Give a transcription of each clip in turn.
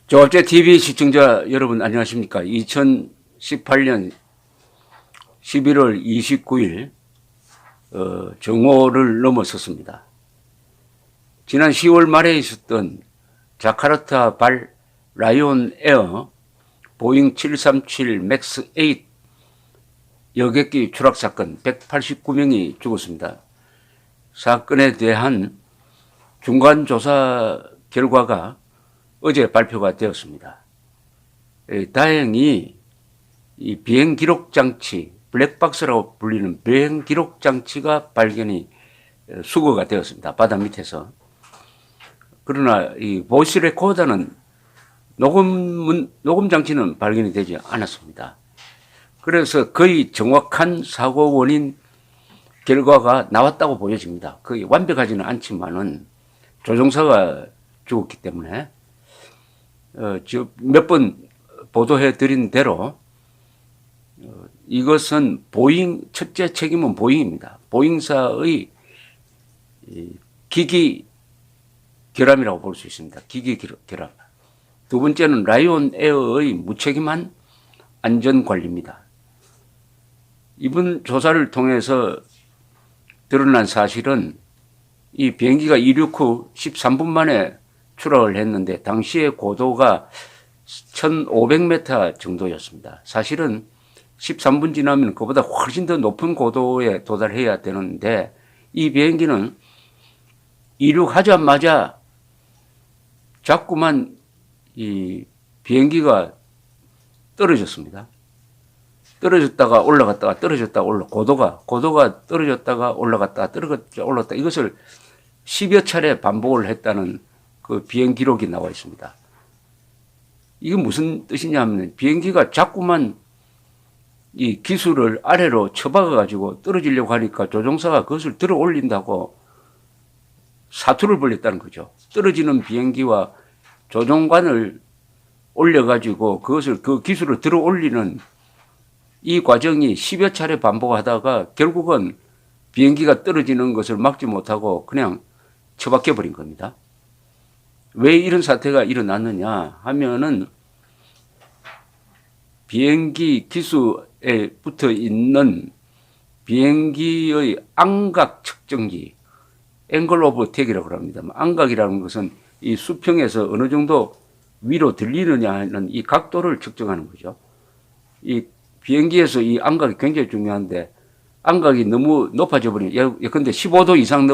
조합제 TV 시청자 여러분 안녕하십니까? 2018년 11월 29일 정오를 넘어섰습니다. 지난 10월 말에 있었던 자카르타 발 라이온 에어 보잉 737 맥스 8 여객기 추락 사건 189명이 죽었습니다. 사건에 대한 중간 조사 결과가 어제 발표가 되었습니다. 다행히 이 비행 기록 장치, 블랙박스라고 불리는 비행 기록 장치가 발견이 수거가 되었습니다. 바다 밑에서. 그러나 이 보이스 레코더는 녹음 장치는 발견이 되지 않았습니다. 그래서 거의 정확한 사고 원인 결과가 나왔다고 보여집니다. 거의 완벽하지는 않지만은 조종사가 죽었기 때문에 몇 번 보도해 드린 대로 이것은 보잉, 첫째 책임은 보잉입니다. 보잉사의 기기 결함이라고 볼 수 있습니다. 기기 결함. 두 번째는 라이온 에어의 무책임한 안전관리입니다. 이번 조사를 통해서 드러난 사실은 이 비행기가 이륙 후 13분 만에 추락을 했는데 당시의 고도가 1500m 정도였습니다. 사실은 13분 지나면 그보다 훨씬 더 높은 고도에 도달해야 되는데 이 비행기는 이륙하자마자 자꾸만 이 비행기가 떨어졌습니다. 떨어졌다가 올라갔다가 떨어졌다가 고도가 떨어졌다가 올라갔다가 떨어졌다가 올라갔다 이것을 10여 차례 반복을 했다는 그 비행 기록이 나와 있습니다. 이게 무슨 뜻이냐 하면 비행기가 자꾸만 이 기술을 아래로 쳐박아 가지고 떨어지려고 하니까 조종사가 그것을 들어 올린다고 사투를 벌였다는 거죠. 떨어지는 비행기와 조종관을 올려 가지고 그것을 그 기술을 들어 올리는 이 과정이 10여 차례 반복하다가 결국은 비행기가 떨어지는 것을 막지 못하고 그냥 처박혀 버린 겁니다. 왜 이런 사태가 일어났느냐 하면은 비행기 기수에 붙어 있는 비행기의 안각 측정기, 앵글 오브 택이라고 합니다. 안각이라는 것은 이 수평에서 어느 정도 위로 들리느냐 하는 이 각도를 측정하는 거죠. 이 비행기에서 이 안각이 굉장히 중요한데 안각이 너무 높아져 버리면 예컨대 15도 이상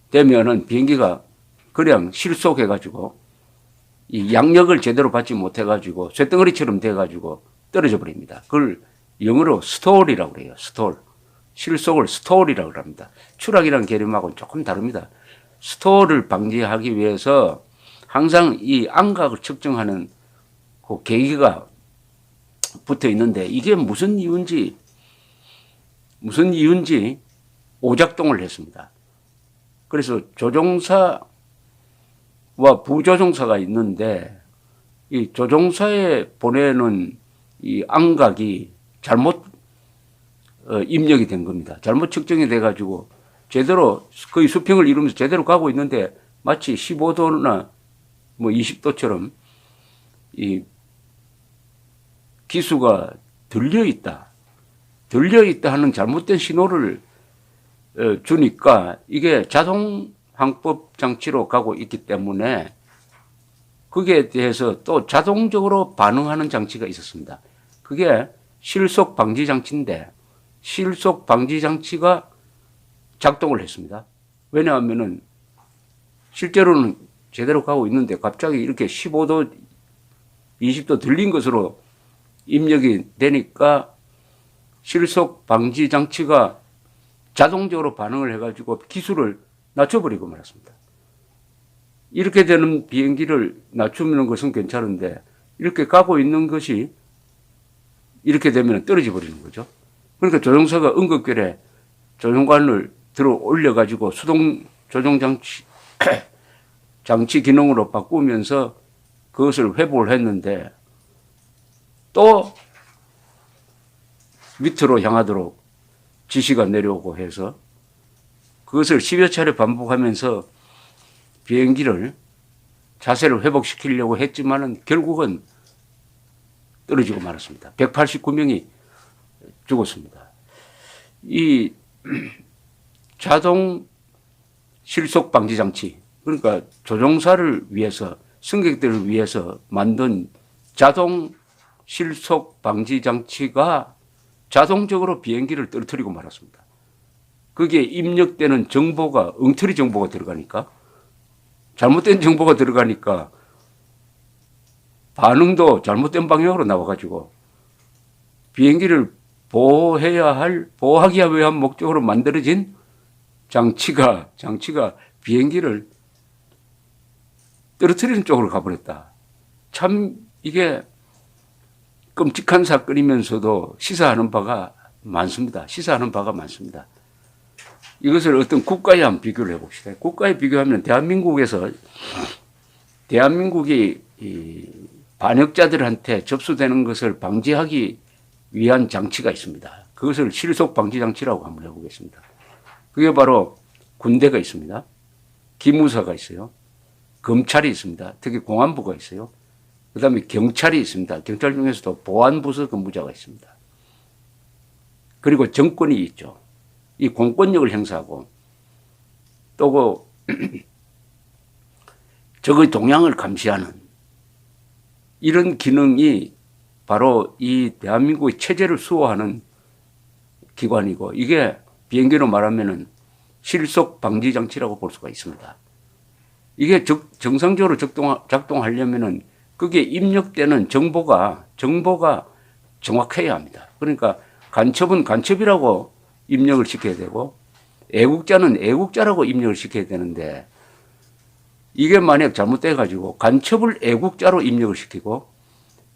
되면은 비행기가 그냥 실속해가지고 이 양력을 제대로 받지 못해가지고 쇳덩어리처럼 돼가지고 떨어져 버립니다. 그걸 영어로 스톨이라고 그래요. 스톨. 실속을 스톨이라고 합니다. 추락이라는 개념하고는 조금 다릅니다. 스톨을 방지하기 위해서 항상 이 안각을 측정하는 그 계기가 붙어 있는데 이게 무슨 이유인지 오작동을 했습니다. 그래서 조종사와 부조종사가 있는데 이 조종사에 보내는 이 안각이 잘못 입력이 된 겁니다. 잘못 측정이 돼 가지고 제대로 거의 수평을 이루면서 제대로 가고 있는데 마치 15도나 뭐 20도처럼 이 기수가 들려 있다 하는 잘못된 신호를 주니까 이게 자동 항법 장치로 가고 있기 때문에 거기에 대해서 또 자동적으로 반응하는 장치가 있었습니다. 그게 실속 방지 장치인데 실속 방지 장치가 작동을 했습니다. 왜냐하면은 실제로는 제대로 가고 있는데 갑자기 이렇게 15도, 20도 들린 것으로 입력이 되니까 실속 방지 장치가 자동적으로 반응을 해가지고 기술을 낮춰버리고 말았습니다. 이렇게 되는 비행기를 낮추는 것은 괜찮은데 이렇게 가고 있는 것이 이렇게 되면 떨어져 버리는 거죠. 그러니까 조종사가 응급결에 조종관을 들어 올려가지고 수동 조종 장치 기능으로 바꾸면서 그것을 회복을 했는데 또 밑으로 향하도록 지시가 내려오고 해서 그것을 10여 차례 반복하면서 비행기를 자세를 회복시키려고 했지만은 결국은 떨어지고 말았습니다. 189명이 죽었습니다. 이 자동 실속 방지 장치, 그러니까 조종사를 위해서, 승객들을 위해서 만든 자동 실속 방지 장치가 자동적으로 비행기를 떨어뜨리고 말았습니다. 거기에 입력되는 정보가 엉터리 정보가 들어가니까, 잘못된 정보가 들어가니까 반응도 잘못된 방향으로 나와가지고 비행기를 보호하기 위한 목적으로 만들어진 장치가 비행기를 떨어뜨리는 쪽으로 가버렸다. 참 이게 끔찍한 사건이면서도 시사하는 바가 많습니다. 이것을 어떤 국가에 한번 비교를 해봅시다. 국가에 비교하면 대한민국이 이 반역자들한테 접수되는 것을 방지하기 위한 장치가 있습니다. 그것을 실속 방지 장치라고 한번 해보겠습니다. 그게 바로 군대가 있습니다. 기무사가 있어요. 검찰이 있습니다. 특히 공안부가 있어요. 그 다음에 경찰이 있습니다. 경찰 중에서도 보안부서 근무자가 있습니다. 그리고 정권이 있죠. 이 공권력을 행사하고 또 적의 동향을 감시하는 이런 기능이 바로 이 대한민국의 체제를 수호하는 기관이고, 이게 비행기로 말하면은 실속 방지 장치라고 볼 수가 있습니다. 이게 정상적으로 작동하려면은 그게 입력되는 정보가 정확해야 합니다. 그러니까 간첩은 간첩이라고 입력을 시켜야 되고, 애국자는 애국자라고 입력을 시켜야 되는데, 이게 만약 잘못돼가지고 간첩을 애국자로 입력을 시키고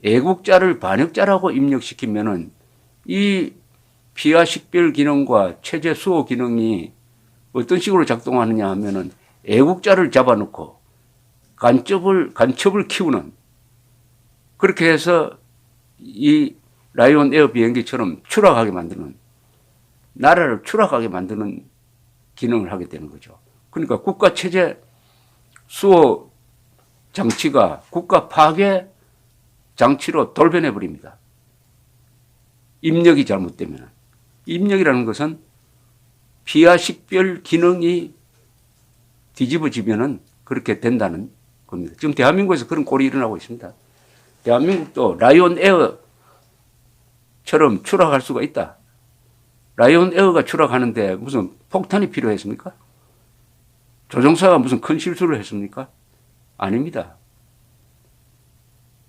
애국자를 반역자라고 입력시키면은 이 피하 식별 기능과 체제 수호 기능이 어떤 식으로 작동하느냐 하면은 애국자를 잡아놓고 간첩을 키우는, 그렇게 해서 이 라이온 에어 비행기처럼 추락하게 만드는, 나라를 추락하게 만드는 기능을 하게 되는 거죠. 그러니까 국가 체제 수호 장치가 국가 파괴 장치로 돌변해 버립니다. 입력이 잘못되면. 입력이라는 것은 피하 식별 기능이 뒤집어지면은 그렇게 된다는 겁니다. 지금 대한민국에서 그런 꼴이 일어나고 있습니다. 대한민국도 라이온 에어처럼 추락할 수가 있다. 라이온 에어가 추락하는데 무슨 폭탄이 필요했습니까? 조종사가 무슨 큰 실수를 했습니까? 아닙니다.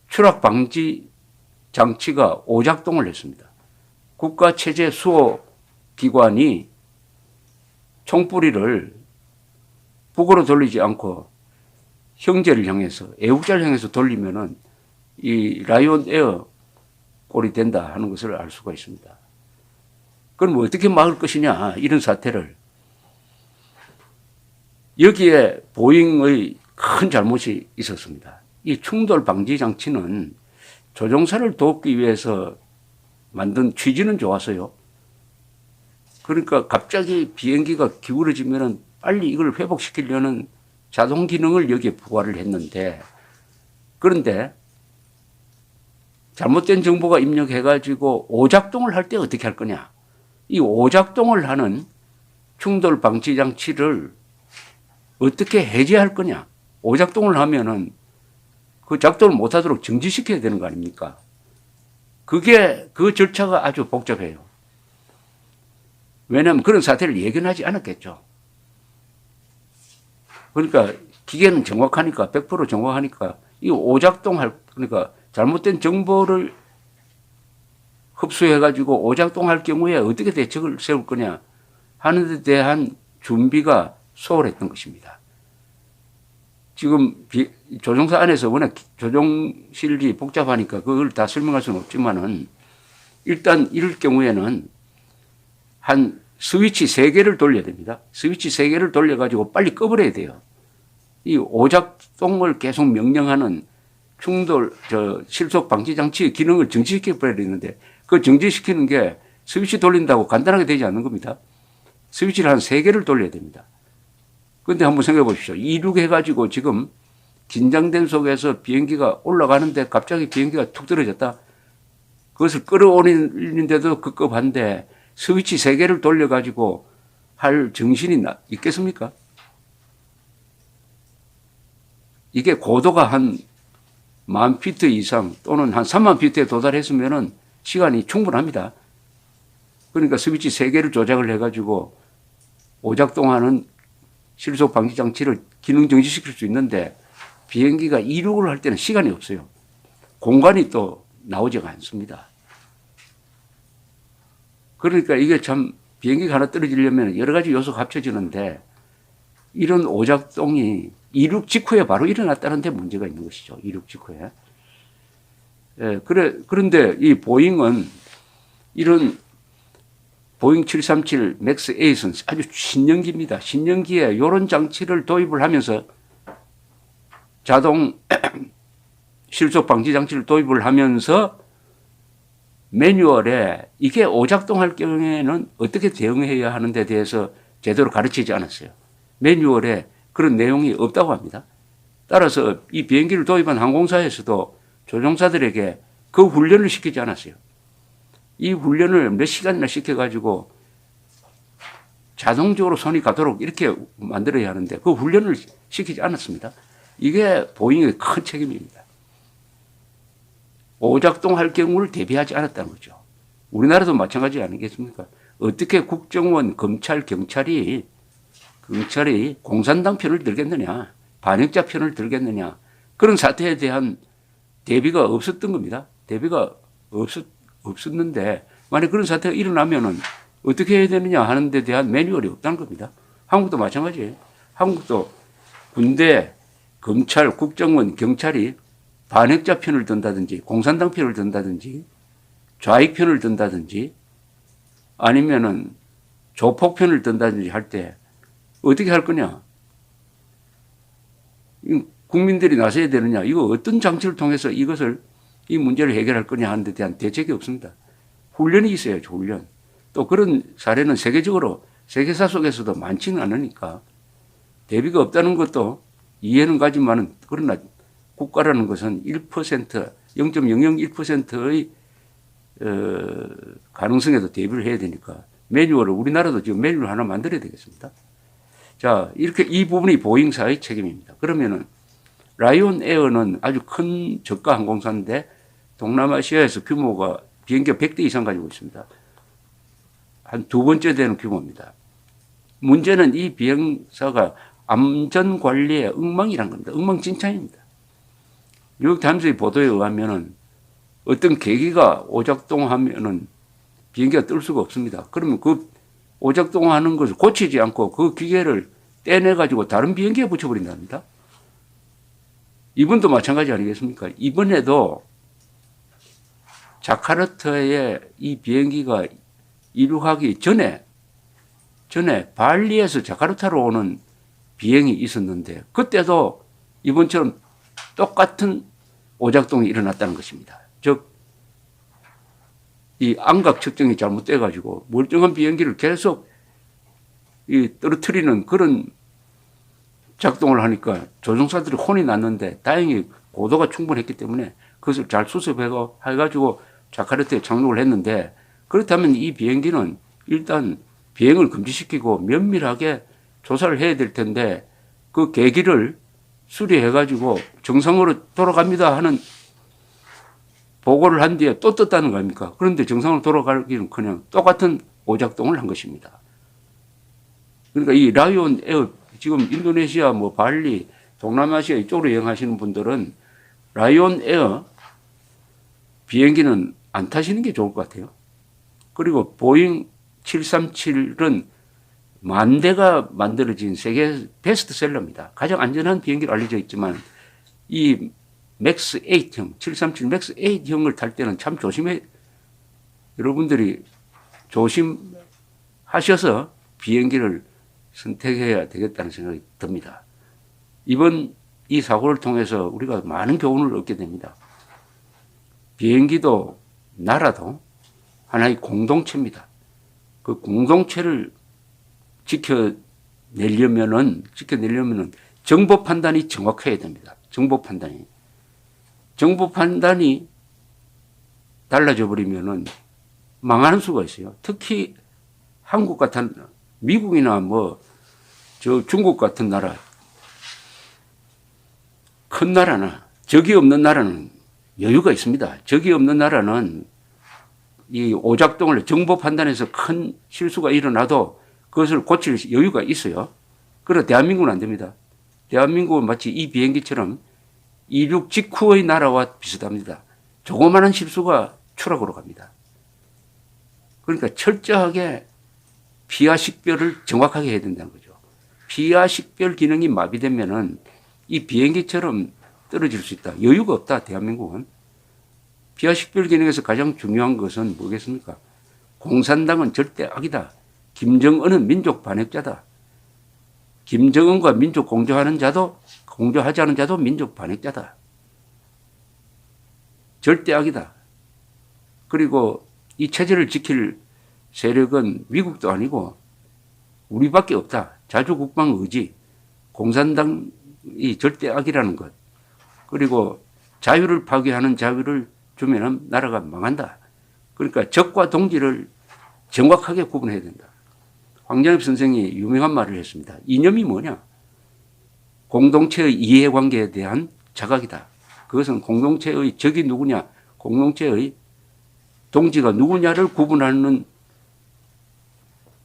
추락 방지 장치가 오작동을 했습니다. 국가 체제 수호 기관이 총뿌리를 북으로 돌리지 않고 형제를 향해서, 애국자를 향해서 돌리면은 이 라이온 에어 꼴이 된다 하는 것을 알 수가 있습니다. 그럼 어떻게 막을 것이냐, 이런 사태를. 여기에 보잉의 큰 잘못이 있었습니다. 이 충돌 방지 장치는 조종사를 돕기 위해서 만든 취지는 좋았어요. 그러니까 갑자기 비행기가 기울어지면은 빨리 이걸 회복시키려는 자동 기능을 여기에 부과를 했는데, 그런데 잘못된 정보가 입력해가지고 오작동을 할 때 어떻게 할 거냐. 이 오작동을 하는 충돌 방지 장치를 어떻게 해제할 거냐. 오작동을 하면은 그 작동을 못하도록 정지시켜야 되는 거 아닙니까? 그 절차가 아주 복잡해요. 왜냐하면 그런 사태를 예견하지 않았겠죠. 그러니까 기계는 정확하니까, 100% 정확하니까 이 그러니까 잘못된 정보를 흡수해가지고 오작동할 경우에 어떻게 대책을 세울 거냐 하는 데 대한 준비가 소홀했던 것입니다. 지금 조종사 안에서 워낙 조종실이 복잡하니까 그걸 다 설명할 수는 없지만은, 일단 이럴 경우에는 한 스위치 3개를 돌려야 됩니다. 스위치 3개를 돌려가지고 빨리 꺼버려야 돼요. 이 오작동을 계속 명령하는 실속 방지 장치의 기능을 정지시켜 버려야 되는데, 그 정지시키는 게 스위치 돌린다고 간단하게 되지 않는 겁니다. 스위치를 한 3개를 돌려야 됩니다. 근데 한번 생각해 보십시오. 이륙해가지고 지금 긴장된 속에서 비행기가 올라가는데 갑자기 비행기가 툭 떨어졌다. 그것을 끌어올리는데도 급급한데 스위치 3개를 돌려가지고 할 정신이 있겠습니까? 이게 고도가 한 10,000피트 이상 또는 한 30,000피트에 도달했으면 시간이 충분합니다. 그러니까 스위치 3개를 조작을 해가지고 오작동하는 실속 방지 장치를 기능 정지시킬 수 있는데 비행기가 이륙을 할 때는 시간이 없어요. 공간이 또 나오지가 않습니다. 그러니까 이게 참 비행기가 하나 떨어지려면 여러 가지 요소가 합쳐지는데 이런 오작동이 이륙 직후에 바로 일어났다는 데 문제가 있는 것이죠. 이륙 직후에. 예, 그런데 이 보잉은 이런 보잉 737 맥스 8은 아주 신년기입니다. 신년기에 이런 장치를 도입을 하면서 자동 실속 방지 장치를 도입을 하면서 매뉴얼에 이게 오작동할 경우에는 어떻게 대응해야 하는데 대해서 제대로 가르치지 않았어요. 매뉴얼에 그런 내용이 없다고 합니다. 따라서 이 비행기를 도입한 항공사에서도 조종사들에게 그 훈련을 시키지 않았어요. 이 훈련을 몇 시간이나 시켜가지고 자동적으로 손이 가도록 이렇게 만들어야 하는데 그 훈련을 시키지 않았습니다. 이게 보잉의 큰 책임입니다. 오작동할 경우를 대비하지 않았다는 거죠. 우리나라도 마찬가지 아니겠습니까? 어떻게 국정원, 검찰, 경찰이 공산당 편을 들겠느냐, 반역자 편을 들겠느냐, 그런 사태에 대한 대비가 없었던 겁니다. 대비가 없었는데 만약 그런 사태가 일어나면은 어떻게 해야 되느냐 하는 데 대한 매뉴얼이 없다는 겁니다. 한국도 마찬가지예요. 한국도 군대, 검찰, 국정원, 경찰이 반역자 편을 든다든지 공산당 편을 든다든지 좌익 편을 든다든지 아니면은 조폭 편을 든다든지 할 때 어떻게 할 거냐? 국민들이 나서야 되느냐? 이거 어떤 장치를 통해서 이 문제를 해결할 거냐 하는 데 대한 대책이 없습니다. 훈련이 있어야죠, 훈련. 또 그런 사례는 세계사 속에서도 많지는 않으니까 대비가 없다는 것도 이해는 가지만은 그러나 국가라는 것은 1%, 0.001%의 가능성에도 대비를 해야 되니까 매뉴얼을 우리나라도 지금 매뉴얼 하나 만들어야 되겠습니다. 자, 이렇게 이 부분이 보잉사의 책임입니다. 그러면은 라이온 에어는 아주 큰 저가 항공사인데 동남아시아에서 규모가 비행기가 100대 이상 가지고 있습니다. 한 2번째 되는 규모입니다. 문제는 이 비행사가 안전관리에 엉망이란 겁니다. 엉망진창입니다. 뉴욕 타임스의 보도에 의하면은 어떤 계기가 오작동하면은 비행기가 뜰 수가 없습니다. 그러면 그 오작동하는 것을 고치지 않고 그 기계를 떼내가지고 다른 비행기에 붙여버린답니다. 이번도 마찬가지 아니겠습니까? 이번에도 자카르타에 이 비행기가 이륙하기 전에 발리에서 자카르타로 오는 비행이 있었는데 그때도 이번처럼 똑같은 오작동이 일어났다는 것입니다. 즉, 이 안각 측정이 잘못돼가지고 멀쩡한 비행기를 계속 떨어뜨리는 그런 작동을 하니까 조종사들이 혼이 났는데 다행히 고도가 충분했기 때문에 그것을 잘 수습해가지고 자카르타에 착륙을 했는데 그렇다면 이 비행기는 일단 비행을 금지시키고 면밀하게 조사를 해야 될 텐데 그 계기를 수리해가지고 정상으로 돌아갑니다 하는 보고를 한 뒤에 또 떴다는 거 아닙니까? 그런데 정상으로 돌아가기는 그냥 똑같은 오작동을 한 것입니다. 그러니까 이 라이온 에어 지금 인도네시아 발리 동남아시아 이쪽으로 여행하시는 분들은 라이온 에어 비행기는 안 타시는 게 좋을 것 같아요. 그리고 보잉 737은 10,000대가 만들어진 세계 베스트셀러입니다. 가장 안전한 비행기로 알려져 있지만 이 맥스 8형, 737 맥스 8형을 탈 때는 참 여러분들이 조심하셔서 비행기를 선택해야 되겠다는 생각이 듭니다. 이번 이 사고를 통해서 우리가 많은 교훈을 얻게 됩니다. 비행기도 나라도 하나의 공동체입니다. 그 공동체를 지켜내려면은 정보 판단이 정확해야 됩니다. 정보 판단이. 정보 판단이 달라져 버리면은 망하는 수가 있어요. 특히 한국 같은, 미국이나 뭐, 중국 같은 나라, 큰 나라나, 적이 없는 나라는 여유가 있습니다. 적이 없는 나라는 이 오작동을 정보 판단에서 큰 실수가 일어나도 그것을 고칠 여유가 있어요. 그러나 대한민국은 안 됩니다. 대한민국은 마치 이 비행기처럼 이륙 직후의 나라와 비슷합니다. 조그마한 실수가 추락으로 갑니다. 그러니까 철저하게 피하 식별을 정확하게 해야 된다는 거죠. 피하 식별 기능이 마비되면은 이 비행기처럼 떨어질 수 있다. 여유가 없다, 대한민국은. 피하 식별 기능에서 가장 중요한 것은 뭐겠습니까? 공산당은 절대 악이다. 김정은은 민족 반역자다. 김정은과 민족 공조하지 않은 자도 민족 반역자다. 절대 악이다. 그리고 이 체제를 지킬 세력은 미국도 아니고 우리밖에 없다. 자주국방 의지, 공산당이 절대 악이라는 것. 그리고 자유를 파괴하는 자유를 주면은 나라가 망한다. 그러니까 적과 동지를 정확하게 구분해야 된다. 황정엽 선생이 유명한 말을 했습니다. 이념이 뭐냐? 공동체의 이해관계에 대한 자각이다. 그것은 공동체의 적이 누구냐, 공동체의 동지가 누구냐를 구분하는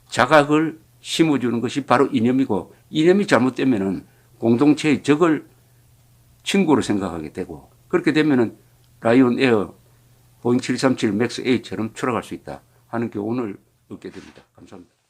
자각을 심어주는 것이 바로 이념이고, 이념이 잘못되면은 공동체의 적을 친구로 생각하게 되고, 그렇게 되면은 라이온 에어 보잉 737 맥스 8처럼 추락할 수 있다 하는 교훈을 얻게 됩니다. 감사합니다.